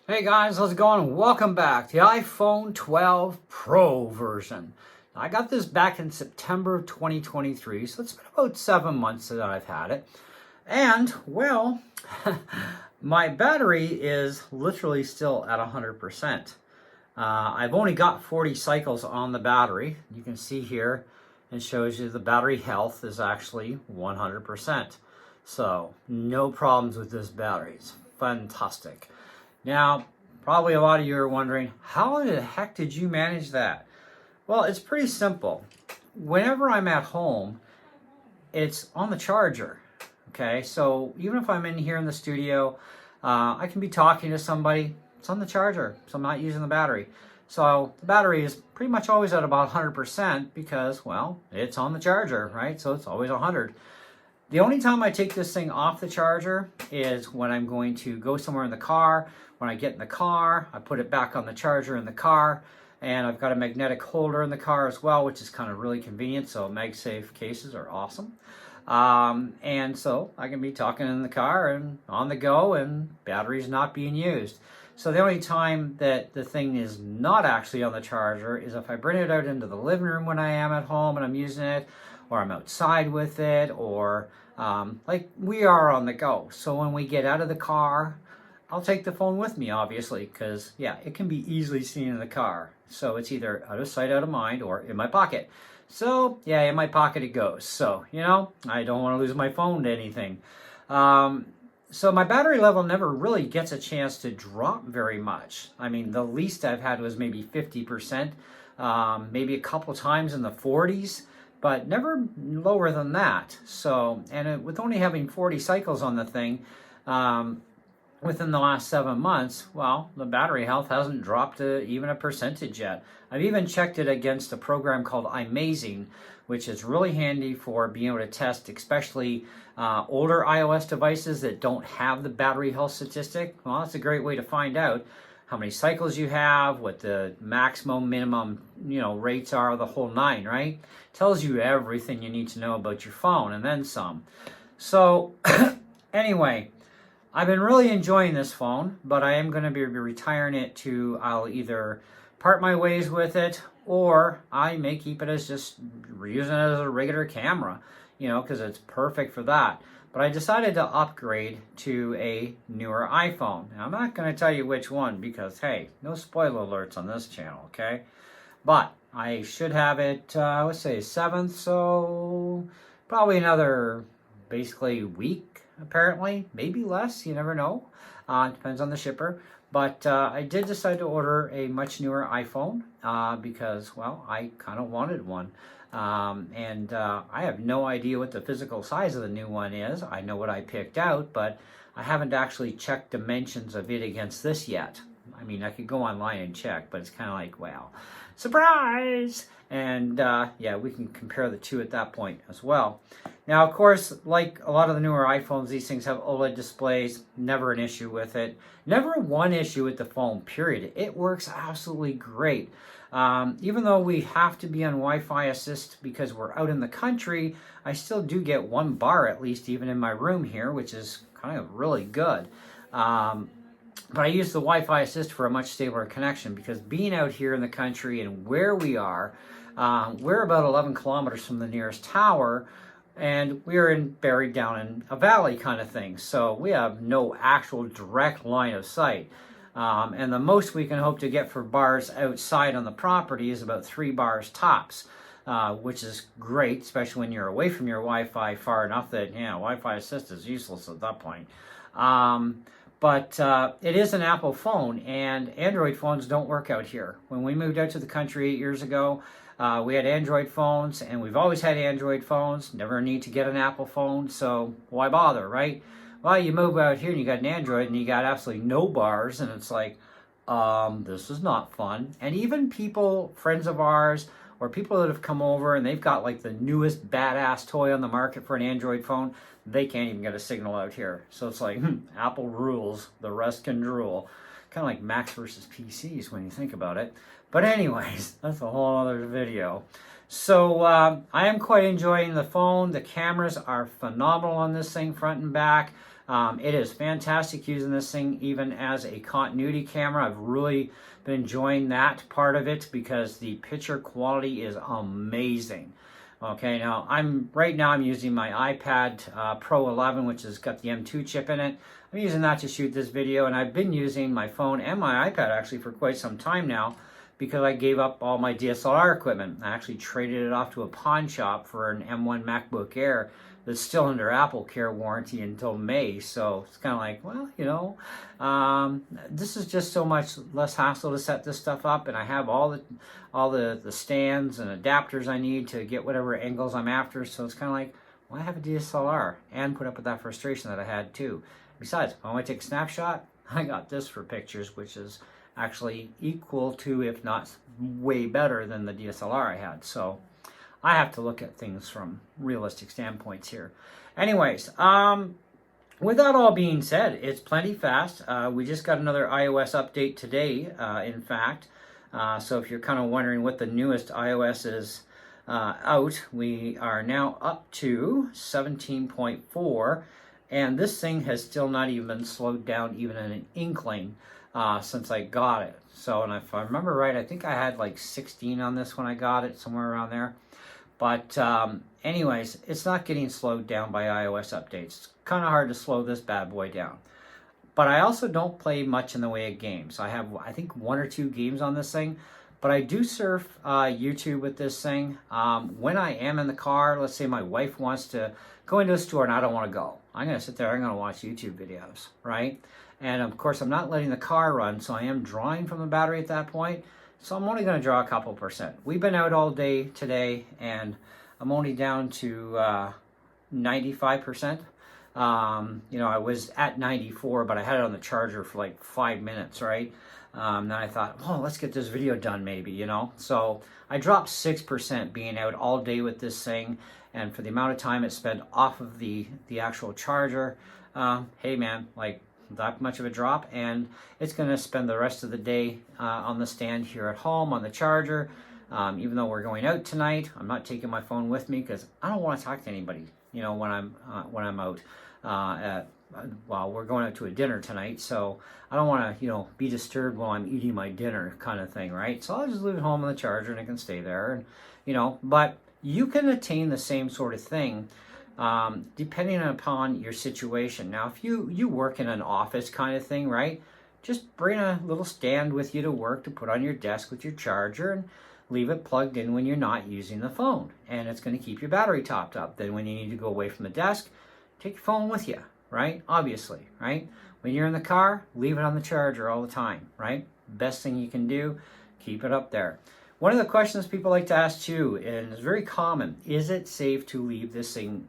Hey guys, how's it going? Welcome back to the iPhone 12 Pro version. I got this back in September of 2023, so it's been about 7 months that I've had it. And, well, my battery is literally still at 100%. I've only got 40 cycles on the battery. You can see here, it shows you the battery health is actually 100%. So, no problems with this battery. It's fantastic. Now, probably a lot of you are wondering, how the heck did you manage that? Well, it's pretty simple. Whenever I'm at home, it's on the charger. Okay, so even if I'm in here in the studio, I can be talking to somebody, it's on the charger, so I'm not using the battery. So the battery is pretty much always at about 100% because, well, it's on the charger, right? So it's always 100. The only time I take this thing off the charger is when I'm going to go somewhere in the car. When I get in the car, I put it back on the charger in the car, and I've got a magnetic holder in the car as well, which is kind of really convenient, so MagSafe cases are awesome. And so I can be talking in the car and on the go, and battery's not being used. So the only time that the thing is not actually on the charger is if I bring it out into the living room when I am at home and I'm using it, or I'm outside with it, or like we are on the go. So when we get out of the car, I'll take the phone with me, obviously, because, yeah, it can be easily seen in the car. So it's either out of sight, out of mind, or in my pocket. So, yeah, in my pocket it goes. So, I don't want to lose my phone to anything. So my battery level never really gets a chance to drop very much. I mean, the least I've had was maybe 50%, maybe a couple times in the 40s, but never lower than that. So, and with only having 40 cycles on the thing, within the last 7 months, well, the battery health hasn't dropped even a percentage yet. I've even checked it against a program called iMazing, which is really handy for being able to test, especially older iOS devices that don't have the battery health statistic. Well, that's a great way to find out how many cycles you have, what the maximum, minimum, rates are, the whole nine, right? Tells you everything you need to know about your phone and then some. So, anyway, I've been really enjoying this phone, but I am going to be retiring it to, I'll either part my ways with it, or I may keep it as just using it as a regular camera, because it's perfect for that. But I decided to upgrade to a newer iPhone. Now, I'm not going to tell you which one because, hey, no spoiler alerts on this channel, okay? But I should have it, let's say 7th, so probably another, basically, week, apparently. Maybe less, you never know. Depends on the shipper. But I did decide to order a much newer iPhone because, well, I kind of wanted one. And I have no idea what the physical size of the new one is. I know what I picked out, but I haven't actually checked dimensions of it against this yet. I mean, I could go online and check, but it's kind of like, well, surprise! And yeah, we can compare the two at that point as well. Now, of course, like a lot of the newer iPhones, these things have OLED displays. Never an issue with it. Never one issue with the phone, period. It works absolutely great. Even though we have to be on Wi-Fi assist because we're out in the country, I still do get 1 bar at least even in my room here, which is kind of really good. But I use the Wi-Fi assist for a much stabler connection because being out here in the country and where we are, we're about 11 kilometers from the nearest tower, and we're buried down in a valley kind of thing. So we have no actual direct line of sight. And the most we can hope to get for bars outside on the property is about 3 bars tops, which is great, especially when you're away from your Wi-Fi far enough that, Wi-Fi assist is useless at that point. But it is an Apple phone, and Android phones don't work out here. When we moved out to the country 8 years ago, we had Android phones, and we've always had Android phones. Never need to get an Apple phone, so why bother, right? Well, you move out here and you got an Android and you got absolutely no bars, and it's like, this is not fun. And even people, friends of ours, or people that have come over and they've got like the newest badass toy on the market for an Android phone, they can't even get a signal out here. So it's like, Apple rules, the rest can drool. Kind of like Macs versus PCs when you think about it. But anyways, that's a whole other video. So I am quite enjoying the phone. The cameras are phenomenal on this thing, front and back. It is fantastic using this thing even as a continuity camera. I've really been enjoying that part of it because the picture quality is amazing. Okay, now right now I'm using my iPad Pro 11, which has got the M2 chip in it. I'm using that to shoot this video, and I've been using my phone and my iPad actually for quite some time now because I gave up all my DSLR equipment. I actually traded it off to a pawn shop for an M1 MacBook Air that's still under Apple Care warranty until May. So it's kind of like, well, this is just so much less hassle to set this stuff up, and I have all the stands and adapters I need to get whatever angles I'm after. So it's kind of like, well, I have a DSLR and put up with that frustration that I had too. Besides, if I want to take a snapshot, I got this for pictures, which is actually equal to, if not way better than the DSLR I had. So I have to look at things from realistic standpoints here. Anyways, with that all being said, it's plenty fast. We just got another iOS update today, in fact. So if you're kind of wondering what the newest iOS is out, we are now up to 17.4. And this thing has still not even been slowed down even in an inkling since I got it. So, and if I remember right, I think I had like 16 on this when I got it, somewhere around there. But anyways, it's not getting slowed down by iOS updates. It's kind of hard to slow this bad boy down. But I also don't play much in the way of games. I have, I think, 1 or 2 games on this thing. But I do surf YouTube with this thing. When I am in the car, let's say my wife wants to go into a store and I don't want to go. I'm going to sit there, I'm going to watch YouTube videos, right? And of course, I'm not letting the car run, so I am drawing from the battery at that point. So I'm only going to draw a couple percent. We've been out all day today, and I'm only down to 95%. I was at 94, but I had it on the charger for like 5 minutes, right? Then I thought, oh, let's get this video done maybe, So I dropped 6% being out all day with this thing, and for the amount of time it spent off of the actual charger, hey man, like that much of a drop, and it's going to spend the rest of the day on the stand here at home on the charger. Even though we're going out tonight, I'm not taking my phone with me because I don't want to talk to anybody, when I'm out. Well, we're going out to a dinner tonight, so I don't want to, be disturbed while I'm eating my dinner kind of thing, right? So I'll just leave it home on the charger and it can stay there, and, but you can attain the same sort of thing depending upon your situation. Now, if you work in an office kind of thing, right, just bring a little stand with you to work to put on your desk with your charger and leave it plugged in when you're not using the phone, and it's going to keep your battery topped up. Then when you need to go away from the desk, take your phone with you, right? Obviously, right? When you're in the car, leave it on the charger all the time, right? Best thing you can do, keep it up there. One of the questions people like to ask too, and it's very common, is it safe to leave this thing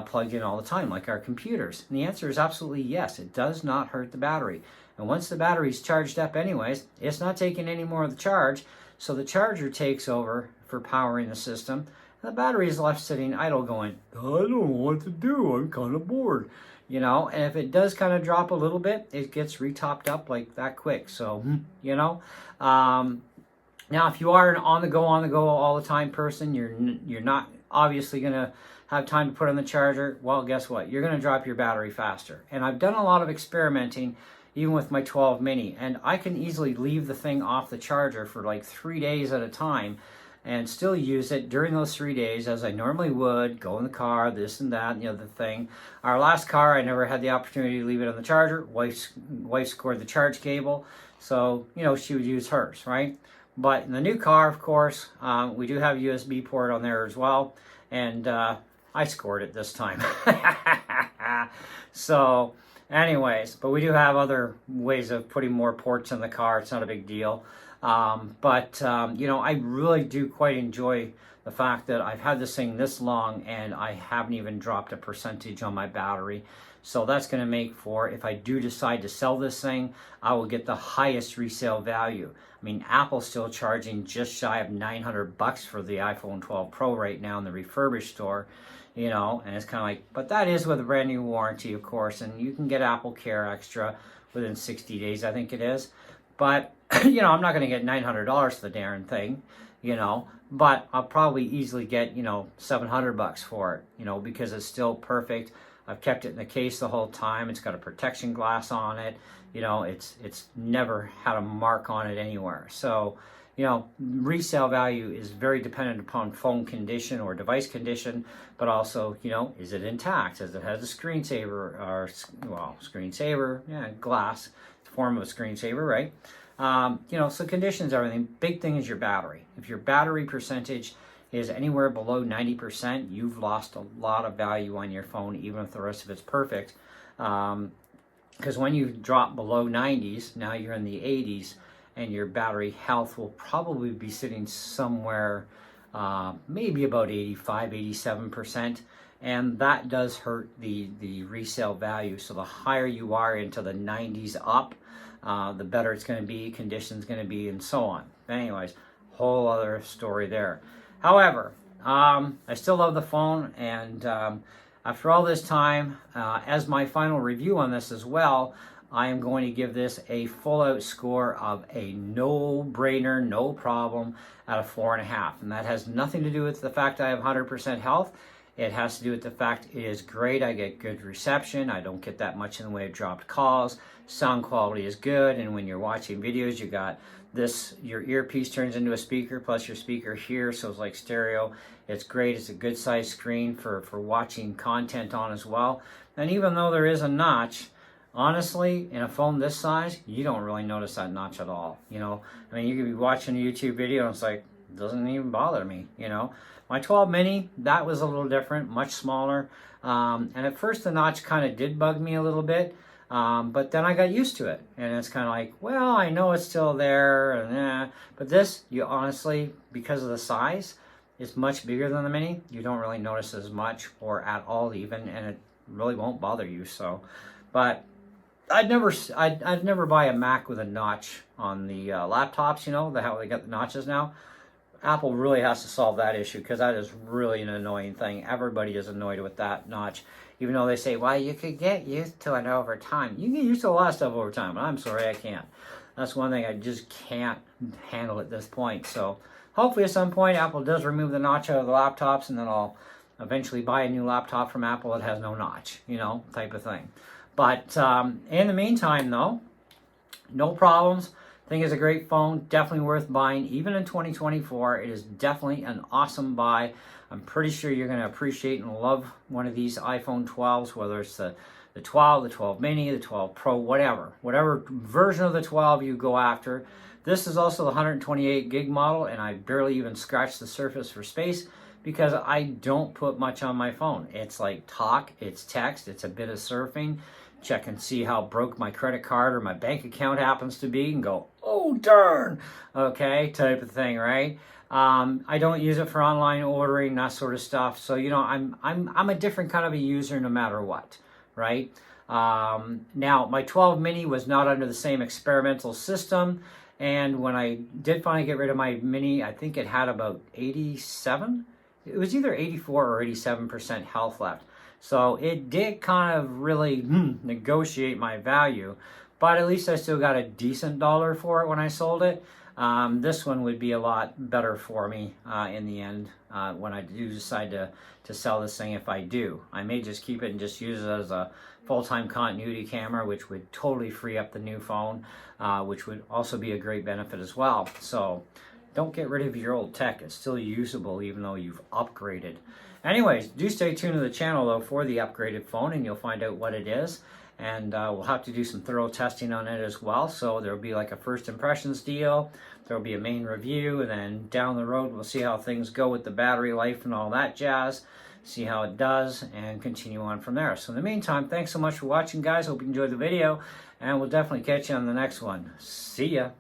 plugged in all the time, like our computers? And the answer is absolutely yes. It does not hurt the battery. And once the battery's charged up anyways, it's not taking any more of the charge, so the charger takes over for powering the system, and the battery is left sitting idle going, I don't know what to do, I'm kind of bored. And if it does kind of drop a little bit, it gets retopped up like that quick. So, now, if you are an on the go all the time person, you're not obviously going to have time to put on the charger. Well, guess what? You're going to drop your battery faster. And I've done a lot of experimenting, even with my 12 mini, and I can easily leave the thing off the charger for like 3 days at a time and still use it during those 3 days as I normally would, go in the car, this and that, and the other thing. Our last car, I never had the opportunity to leave it on the charger. Wife scored the charge cable, so, she would use hers, right? But in the new car, of course, we do have a USB port on there as well, and I scored it this time. So, anyways, but we do have other ways of putting more ports in the car. It's not a big deal. I really do quite enjoy the fact that I've had this thing this long and I haven't even dropped a percentage on my battery. So that's going to make for, if I do decide to sell this thing, I will get the highest resale value. I mean, Apple's still charging just shy of $900 for the iPhone 12 Pro right now in the refurbished store, and it's kind of like, but that is with a brand new warranty, of course, and you can get Apple Care Extra within 60 days, I think it is. But, I'm not going to get $900 for the darn thing, but I'll probably easily get, $700 for it, because it's still perfect. I've kept it in the case the whole time. It's got a protection glass on it. You know, it's never had a mark on it anywhere. So, you know, resale value is very dependent upon phone condition or device condition, but also, you know, is it intact? Does it have a screensaver or, well, screensaver, yeah, glass, it's a form of a screensaver, right? You know, so conditions, everything. Big thing is your battery. If your battery percentage is anywhere below 90%, you've lost a lot of value on your phone, even if the rest of it's perfect. Because when you drop below 90s, now you're in the 80s, and your battery health will probably be sitting somewhere maybe about 85, 87%. And that does hurt the resale value. So the higher you are into the 90s up, the better it's going to be, condition's going to be, and so on. Anyways, whole other story there. However, I still love the phone, and after all this time, as my final review on this as well, I am going to give this a full-out score of a no-brainer, no problem, at a 4.5. And that has nothing to do with the fact I have 100% health. It has to do with the fact it is great. I get good reception. I don't get that much in the way of dropped calls. Sound quality is good. And when you're watching videos, you got this, your earpiece turns into a speaker, plus your speaker here, so it's like stereo. It's great. It's a good size screen for watching content on as well. And even though there is a notch, honestly, in a phone this size, you don't really notice that notch at all. You know, I mean, you could be watching a YouTube video and it's like, it doesn't even bother me, you know. My 12 mini, that was a little different, much smaller. And at first the notch kind of did bug me a little bit, but then I got used to it. And it's kind of like, well, I know it's still there, and but this, you honestly, because of the size, it's much bigger than the mini. You don't really notice as much or at all even, and it really won't bother you. So, but I'd never buy a Mac with a notch on the laptops, you know, how they got the notches now. Apple really has to solve that issue, because that is really an annoying thing. Everybody is annoyed with that notch, even though they say, well, you could get used to it over time. You can get used to a lot of stuff over time, and I'm sorry, I can't. That's one thing I just can't handle at this point. So hopefully at some point Apple does remove the notch out of the laptops, and then I'll eventually buy a new laptop from Apple that has no notch, you know, type of thing. But in the meantime, though, no problems. I think it's a great phone, definitely worth buying. Even in 2024, it is definitely an awesome buy. I'm pretty sure you're going to appreciate and love one of these iPhone 12s, whether it's the 12, the 12 mini, the 12 Pro, whatever version of the 12 you go after. This is also the 128 gig model, and I barely even scratched the surface for space, because I don't put much on my phone. It's like talk, it's text, it's a bit of surfing, check and see how broke my credit card or my bank account happens to be, and go, oh darn, okay, type of thing, right? I don't use it for online ordering, that sort of stuff. So, you know, I'm a different kind of a user no matter what, right? Now, my 12 mini was not under the same experimental system, and when I did finally get rid of my mini, I think it had about 87. It was either 84 or 87% health left. So it did kind of really negotiate my value, but at least I still got a decent dollar for it when I sold it. This one would be a lot better for me in the end when I do decide to sell this thing, if I do. I may just keep it and just use it as a full-time continuity camera, which would totally free up the new phone, which would also be a great benefit as well. So don't get rid of your old tech. It's still usable even though you've upgraded. Anyways, do stay tuned to the channel though for the upgraded phone, and you'll find out what it is. And we'll have to do some thorough testing on it as well. So there'll be like a first impressions deal. There'll be a main review, and then down the road we'll see how things go with the battery life and all that jazz. See how it does and continue on from there. So in the meantime, thanks so much for watching, guys. Hope you enjoyed the video, and we'll definitely catch you on the next one. See ya.